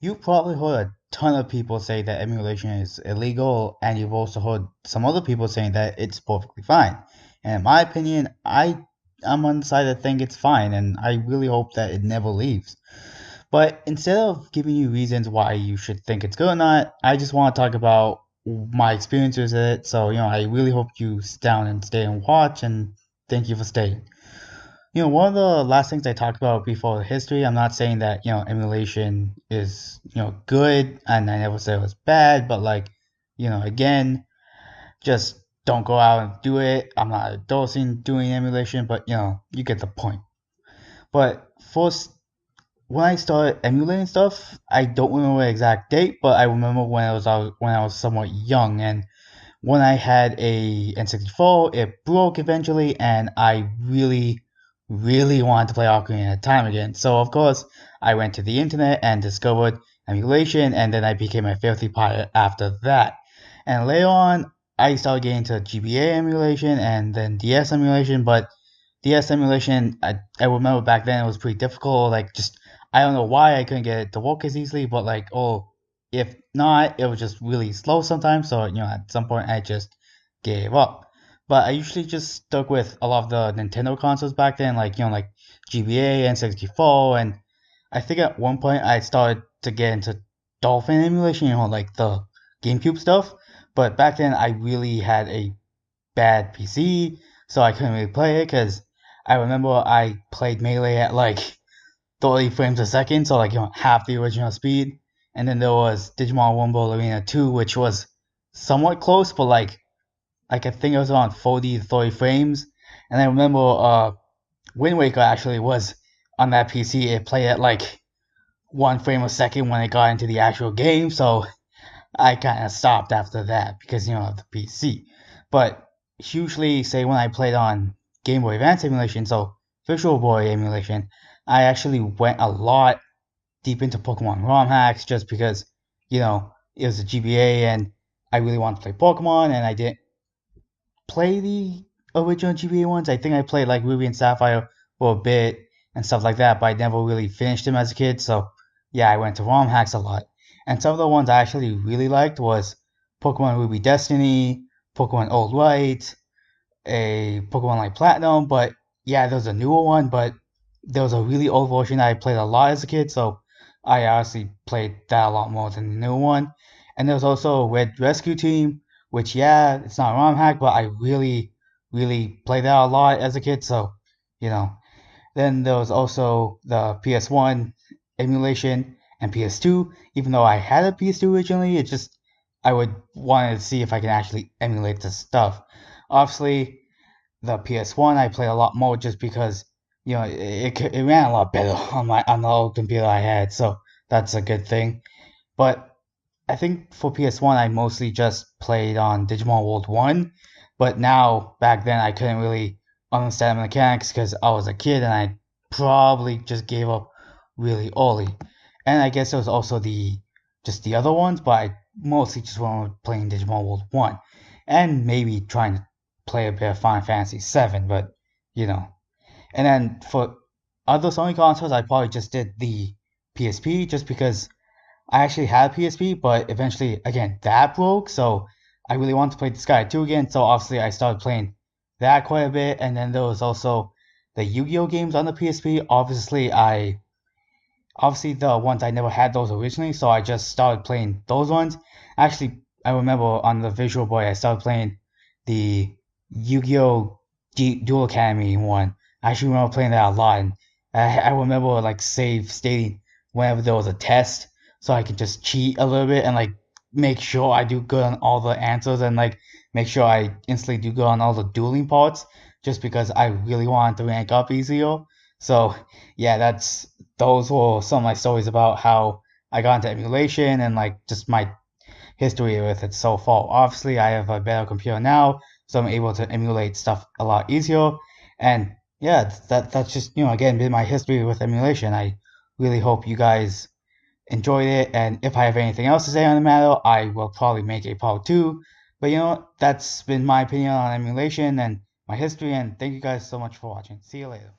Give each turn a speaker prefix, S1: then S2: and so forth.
S1: You probably heard a ton of people say that emulation is illegal, and you've also heard some other people saying that it's perfectly fine. And in my opinion, I'm on the side that think it's fine, and I really hope that it never leaves. But instead of giving you reasons why you should think it's good or not, I just want to talk about my experiences with it. So, I really hope you sit down and stay and watch, and thank you for staying. One of the last things I talked about before the history, I'm not saying that, emulation is, good, and I never said it was bad, but like, again, just don't go out and do it. I'm not endorsing doing emulation, but you get the point. But first, when I started emulating stuff, I don't remember the exact date, but I remember when I was somewhat young, and when I had a N64, it broke eventually, and I really, really wanted to play Ocarina of Time again. So of course, I went to the internet and discovered emulation, and then I became a filthy pirate after that. And later on, I started getting into GBA emulation and then DS emulation, but DS emulation, I remember back then it was pretty difficult. Like, just I don't know why I couldn't get it to work as easily, but like, if not, it was just really slow sometimes. So at some point I just gave up. But I usually just stuck with a lot of the Nintendo consoles back then, like like GBA and 64, and I think at one point I started to get into Dolphin emulation, like the GameCube stuff. But back then I really had a bad PC, so I couldn't really play it because I remember I played Melee at like 30 frames a second, so like half the original speed. And then there was Digimon Rumble Arena 2, which was somewhat close, but like I think it was around 40 to 30 frames. And I remember Wind Waker actually was on that PC. It played at like 1 frame a second when it got into the actual game, so I kind of stopped after that because of the PC. But usually, say when I played on Game Boy Advance emulation, so Visual Boy emulation, I actually went a lot deep into Pokemon ROM hacks just because it was a GBA and I really wanted to play Pokemon, and I didn't play the original GBA ones. I think I played like Ruby and Sapphire for a bit and stuff like that, but I never really finished them as a kid. So yeah, I went to ROM hacks a lot. And some of the ones I actually really liked was Pokemon Ruby Destiny, Pokemon Old White, a Pokemon like Platinum. But yeah, there was a newer one, but there was a really old version that I played a lot as a kid, so I honestly played that a lot more than the new one. And there was also Red Rescue Team, which yeah, it's not a ROM hack, but I really, really played that a lot as a kid, so you know. Then there was also the PS1 emulation and PS2. Even though I had a PS2 originally, it just I would want to see if I can actually emulate this stuff. Obviously, the PS1 I played a lot more just because it ran a lot better on the old computer I had, so that's a good thing. But I think for PS1 I mostly just played on Digimon World 1, but now back then I couldn't really understand the mechanics because I was a kid and I probably just gave up really early. And I guess it was also the other ones, but I mostly just went with playing Digimon World 1 and maybe trying to play a bit of Final Fantasy 7, but you know. And then for other Sony consoles, I probably just did the PSP just because I actually had a PSP, but eventually, again, that broke, so I really wanted to play the Sky 2 again, so obviously I started playing that quite a bit, and then there was also the Yu-Gi-Oh games on the PSP. Obviously the ones I never had those originally, so I just started playing those ones. Actually, I remember on the Visual Boy, I started playing the Yu-Gi-Oh! Duel Academy one. I actually remember playing that a lot, and I remember like save stating whenever there was a test, so I could just cheat a little bit and like make sure I do good on all the answers and like make sure I instantly do good on all the dueling parts, just because I really wanted to rank up easier. So yeah, that's those were some of my stories about how I got into emulation and like just my history with it so far. Obviously, I have a better computer now, so I'm able to emulate stuff a lot easier. And yeah, that's just again been my history with emulation. I really hope you guys enjoyed it, and if I have anything else to say on the matter, I will probably make a part two. But that's been my opinion on emulation and my history, and thank you guys so much for watching. See you later.